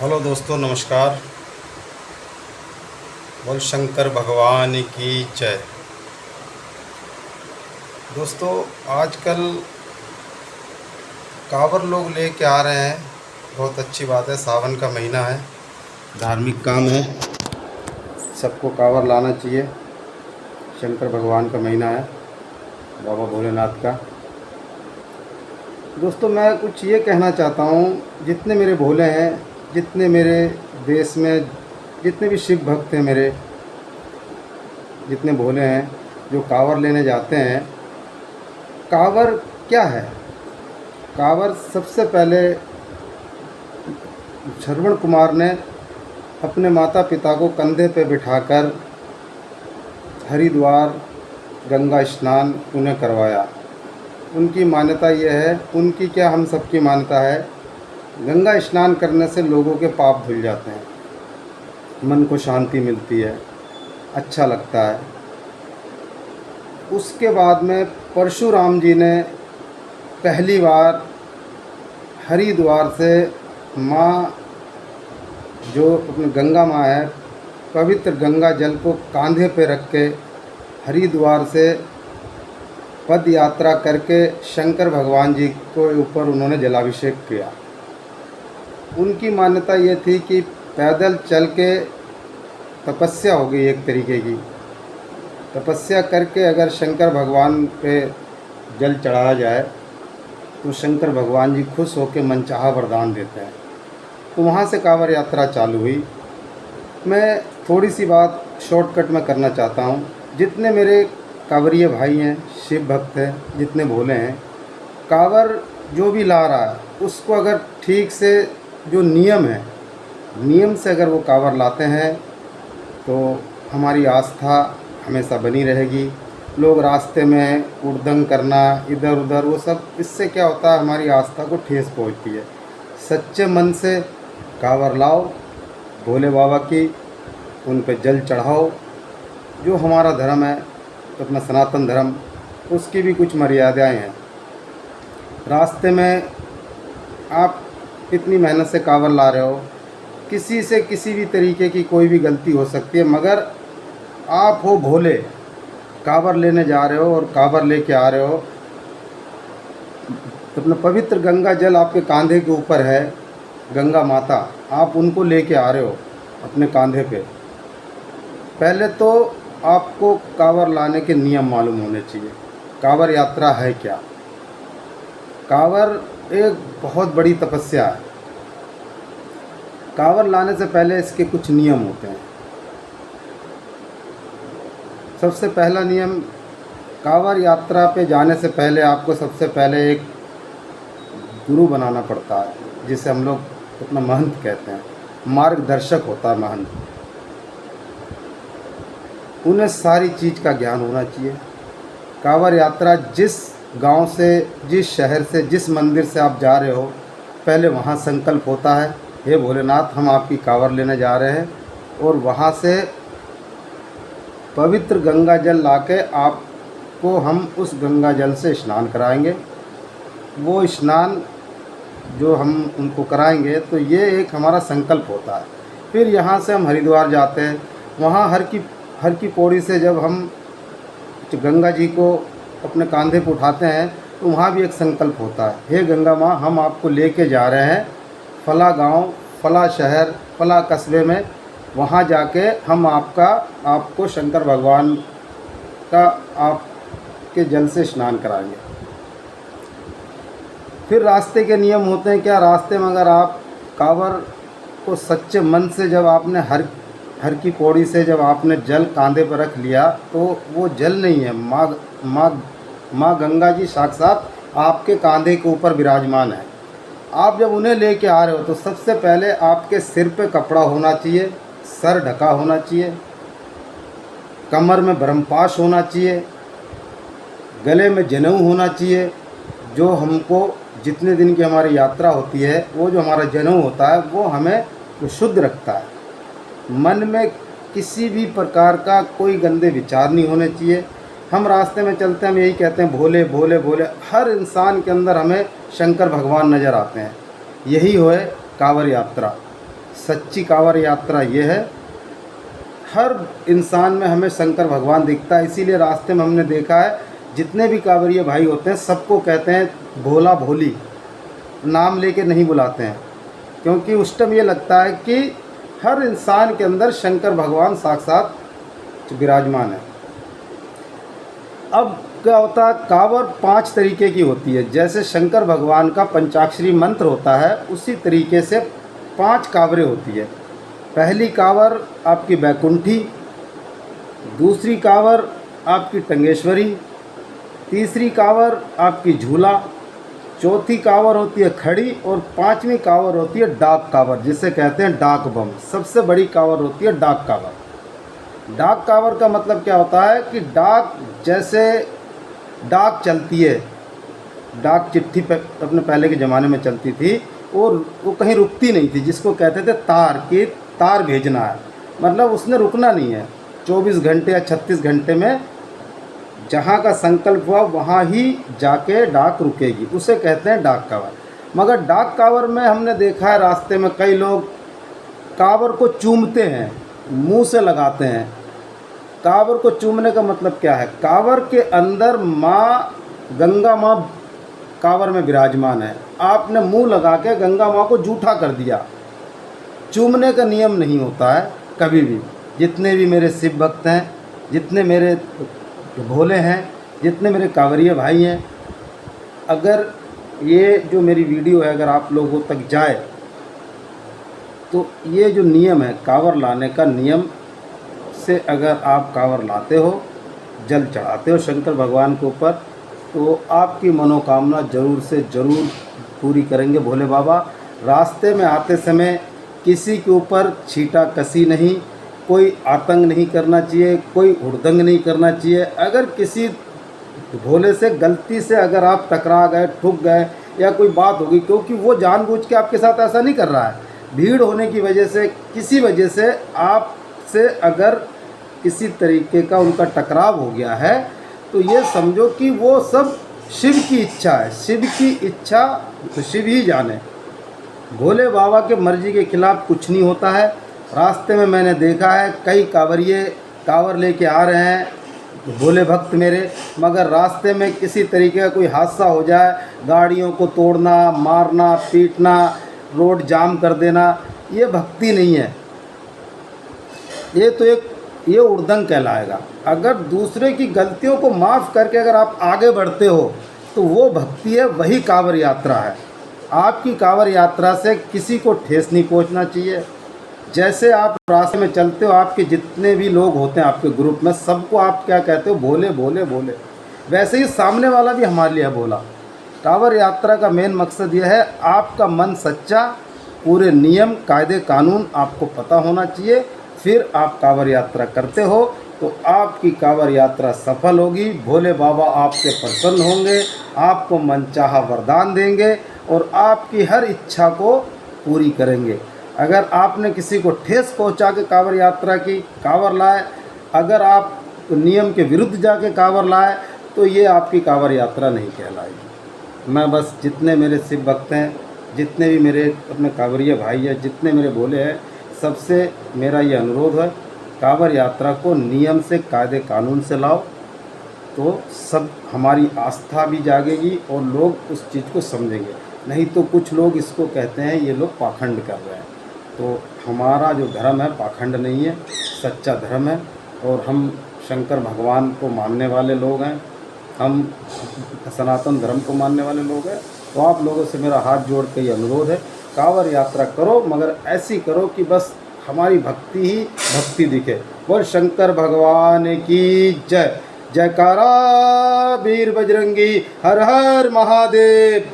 Hello दोस्तों, नमस्कार। बोल शंकर भगवान की जय। दोस्तों, आजकल कांवड़ लोग लेके आ रहे हैं। बहुत अच्छी बात है। सावन का महीना है, धार्मिक काम है, सबको कांवड़ लाना चाहिए। शंकर भगवान का महीना है, बाबा भोलेनाथ का। दोस्तों, मैं कुछ ये कहना चाहता हूँ, जितने मेरे भोले हैं, जितने मेरे देश में जितने भी शिव भक्त हैं, मेरे जितने भोले हैं जो कांवड़ लेने जाते हैं, कांवड़ क्या है? कांवड़ सबसे पहले श्रवण कुमार ने अपने माता पिता को कंधे पे बिठाकर हरिद्वार गंगा स्नान उन्हें करवाया। उनकी मान्यता यह है, उनकी क्या हम सबकी मान्यता है, गंगा स्नान करने से लोगों के पाप धुल जाते हैं, मन को शांति मिलती है, अच्छा लगता है। उसके बाद में परशुराम जी ने पहली बार हरिद्वार से माँ, जो अपनी गंगा माँ है, पवित्र गंगा जल को कांधे पे रख के हरिद्वार से पद यात्रा करके शंकर भगवान जी को ऊपर उन्होंने जलाभिषेक किया। उनकी मान्यता ये थी कि पैदल चल के तपस्या हो गई, एक तरीके की तपस्या करके अगर शंकर भगवान पे जल चढ़ाया जाए तो शंकर भगवान जी खुश होकर मनचाहा वरदान देते हैं। तो वहाँ से कांवड़ यात्रा चालू हुई। मैं थोड़ी सी बात शॉर्टकट में करना चाहता हूँ। जितने मेरे कांवड़िए भाई हैं, शिव भक्त हैं, जितने भोले हैं, कांवड़ जो भी ला रहा है उसको अगर ठीक से, जो नियम है, नियम से अगर वो कांवड़ लाते हैं तो हमारी आस्था हमेशा बनी रहेगी। लोग रास्ते में उड़दंग करना, इधर उधर, वो सब, इससे क्या होता है, हमारी आस्था को ठेस पहुंचती है। सच्चे मन से कांवड़ लाओ, भोले बाबा की, उन पर जल चढ़ाओ। जो हमारा धर्म है, तो अपना सनातन धर्म, उसकी भी कुछ मर्यादाएं हैं। रास्ते में आप इतनी मेहनत से कांवड़ ला रहे हो, किसी से किसी भी तरीके की कोई भी गलती हो सकती है, मगर आप हो भोले, कांवड़ लेने जा रहे हो और कांवड़ लेके आ रहे हो, तो अपना पवित्र गंगा जल आपके कांधे के ऊपर है, गंगा माता, आप उनको लेके आ रहे हो अपने कांधे पे। पहले तो आपको कांवड़ लाने के नियम मालूम होने चाहिए। कांवड़ यात्रा है क्या? कांवड़ एक बहुत बड़ी तपस्या है। कांवड़ लाने से पहले इसके कुछ नियम होते हैं। सबसे पहला नियम, कांवड़ यात्रा पे जाने से पहले आपको सबसे पहले एक गुरु बनाना पड़ता है, जिसे हम लोग अपना महंत कहते हैं, मार्गदर्शक होता है महंत। उन्हें सारी चीज़ का ज्ञान होना चाहिए। कांवड़ यात्रा जिस गांव से, जिस शहर से, जिस मंदिर से आप जा रहे हो, पहले वहां संकल्प होता है, हे भोलेनाथ, हम आपकी कांवड़ लेने जा रहे हैं, और वहां से पवित्र गंगा जल लाके आपको हम उस गंगा जल से स्नान कराएंगे। वो स्नान जो हम उनको कराएंगे, तो ये एक हमारा संकल्प होता है। फिर यहाँ से हम हरिद्वार जाते हैं। वहाँ हर की पौड़ी से जब हम गंगा जी को अपने कांधे पर उठाते हैं, तो वहाँ भी एक संकल्प होता है, हे गंगा माँ, हम आपको लेके जा रहे हैं फला गांव, फला शहर, फला कस्बे में, वहाँ जाके हम आपको शंकर भगवान का आपके जल से स्नान कराएंगे। फिर रास्ते के नियम होते हैं क्या? रास्ते में अगर आप कांवड़ को सच्चे मन से, जब आपने हर की पौड़ी से जब आपने जल कांधे पर रख लिया, तो वो जल नहीं है, माँ गंगा जी साक्षात आपके कांधे के ऊपर विराजमान है। आप जब उन्हें लेके आ रहे हो, तो सबसे पहले आपके सिर पे कपड़ा होना चाहिए, सर ढका होना चाहिए, कमर में ब्रह्मपाश होना चाहिए, गले में जनेऊ होना चाहिए। जो हमको, जितने दिन की हमारी यात्रा होती है, वो जो हमारा जनेऊ होता है, वो हमें शुद्ध रखता है। मन में किसी भी प्रकार का कोई गंदे विचार नहीं होने चाहिए। हम रास्ते में चलते हैं, हम यही कहते हैं, भोले भोले भोले। हर इंसान के अंदर हमें शंकर भगवान नज़र आते हैं। यही है कांवड़ यात्रा। सच्ची कांवड़ यात्रा ये है। हर इंसान में हमें शंकर भगवान दिखता है, इसीलिए रास्ते में हमने देखा है जितने भी कांवड़िए भाई होते हैं सबको कहते हैं भोला भोली, नाम लेके नहीं बुलाते हैं, क्योंकि उस टाइम ये लगता है कि हर इंसान के अंदर शंकर भगवान साक्षात विराजमान है। अब क्या होता है, कांवड़ 5 तरीके की होती है। जैसे शंकर भगवान का पंचाक्षरी मंत्र होता है, उसी तरीके से 5 कांवरें होती है। पहली कांवड़ आपकी बैकुंठी, दूसरी कांवड़ आपकी टंगेश्वरी, तीसरी कांवड़ आपकी झूला, चौथी कांवड़ होती है खड़ी, और 5वीं कांवड़ होती है डाक कांवड़, जिसे कहते हैं डाक बम। सबसे बड़ी कांवड़ होती है डाक कांवड़। डाक कांवड़ का मतलब क्या होता है कि डाक, जैसे डाक चलती है, डाक चिट्ठी पे अपने पहले के ज़माने में चलती थी और वो कहीं रुकती नहीं थी, जिसको कहते थे तार, कि तार भेजना है, मतलब उसने रुकना नहीं है। 24 घंटे या 36 घंटे में जहाँ का संकल्प हुआ वहाँ ही जाके डाक रुकेगी, उसे कहते हैं डाक कांवड़। मगर डाक कांवड़ में हमने देखा है रास्ते में कई लोग कांवड़ को चूमते हैं, मुंह से लगाते हैं। कांवड़ को चूमने का मतलब क्या है, कांवड़ के अंदर माँ गंगा माँ कांवड़ में विराजमान है, आपने मुंह लगा के गंगा माँ को जूठा कर दिया। चूमने का नियम नहीं होता है कभी भी। जितने भी मेरे शिव भक्त हैं, जितने मेरे भोले हैं, जितने मेरे कांवड़िए भाई हैं, अगर ये जो मेरी वीडियो है अगर आप लोगों तक जाए तो ये जो नियम है कांवड़ लाने का, नियम से अगर आप कांवड़ लाते हो, जल चढ़ाते हो शंकर भगवान के ऊपर, तो आपकी मनोकामना ज़रूर से ज़रूर पूरी करेंगे भोले बाबा। रास्ते में आते समय किसी के ऊपर छीटा कसी नहीं, कोई आतंक नहीं करना चाहिए, कोई हुड़दंग नहीं करना चाहिए। अगर किसी भोले से गलती से अगर आप टकरा गए, ठुक गए या कोई बात होगी, क्योंकि वो जानबूझ के आपके साथ ऐसा नहीं कर रहा है, भीड़ होने की वजह से, किसी वजह से आपसे अगर किसी तरीके का उनका टकराव हो गया है, तो ये समझो कि वो सब शिव की इच्छा है। शिव की इच्छा तो शिव ही जाने, भोले बाबा के मर्जी के खिलाफ कुछ नहीं होता है। रास्ते में मैंने देखा है कई कांवरिए कांवड़ लेके आ रहे हैं भोले भक्त मेरे, मगर रास्ते में किसी तरीके का कोई हादसा हो जाए, गाड़ियों को तोड़ना, मारना, पीटना, रोड जाम कर देना, ये भक्ति नहीं है। ये तो ये उड़दंग कहलाएगा। अगर दूसरे की गलतियों को माफ़ करके अगर आप आगे बढ़ते हो तो वो भक्ति है, वही कांवड़ यात्रा है। आपकी कांवड़ यात्रा से किसी को ठेस नहीं पहुंचना चाहिए। जैसे आप रास्ते में चलते हो, आपके जितने भी लोग होते हैं आपके ग्रुप में, सबको आप क्या कहते हो, भोले भोले भोले। वैसे ही सामने वाला भी हमारे लिए भोला। कांवड़ यात्रा का मेन मकसद यह है, आपका मन सच्चा, पूरे नियम कायदे कानून आपको पता होना चाहिए, फिर आप कांवड़ यात्रा करते हो तो आपकी कांवड़ यात्रा सफल होगी। भोले बाबा आपसे प्रसन्न होंगे, आपको मनचाहा वरदान देंगे और आपकी हर इच्छा को पूरी करेंगे। अगर आपने किसी को ठेस पहुंचा के कांवड़ यात्रा की, कांवड़ लाए, अगर आप नियम के विरुद्ध जाके कांवड़ लाए, तो ये आपकी कांवड़ यात्रा नहीं कहलाएगी। मैं बस जितने मेरे शिव भक्त हैं, जितने भी मेरे अपने कांवड़िए भाई हैं, जितने मेरे भोले हैं, सबसे मेरा ये अनुरोध है, कांवड़ यात्रा को नियम से, कायदे कानून से लाओ, तो सब हमारी आस्था भी जागेगी और लोग उस चीज़ को समझेंगे। नहीं तो कुछ लोग इसको कहते हैं ये लोग पाखंड कर रहे हैं। तो हमारा जो धर्म है पाखंड नहीं है, सच्चा धर्म है और हम शंकर भगवान को मानने वाले लोग हैं, हम सनातन धर्म को मानने वाले लोग हैं। तो आप लोगों से मेरा हाथ जोड़ के ये अनुरोध है, कांवड़ यात्रा करो, मगर ऐसी करो कि बस हमारी भक्ति ही भक्ति दिखे। बोल शंकर भगवान की जय। जयकारा वीर बजरंगी, हर हर महादेव।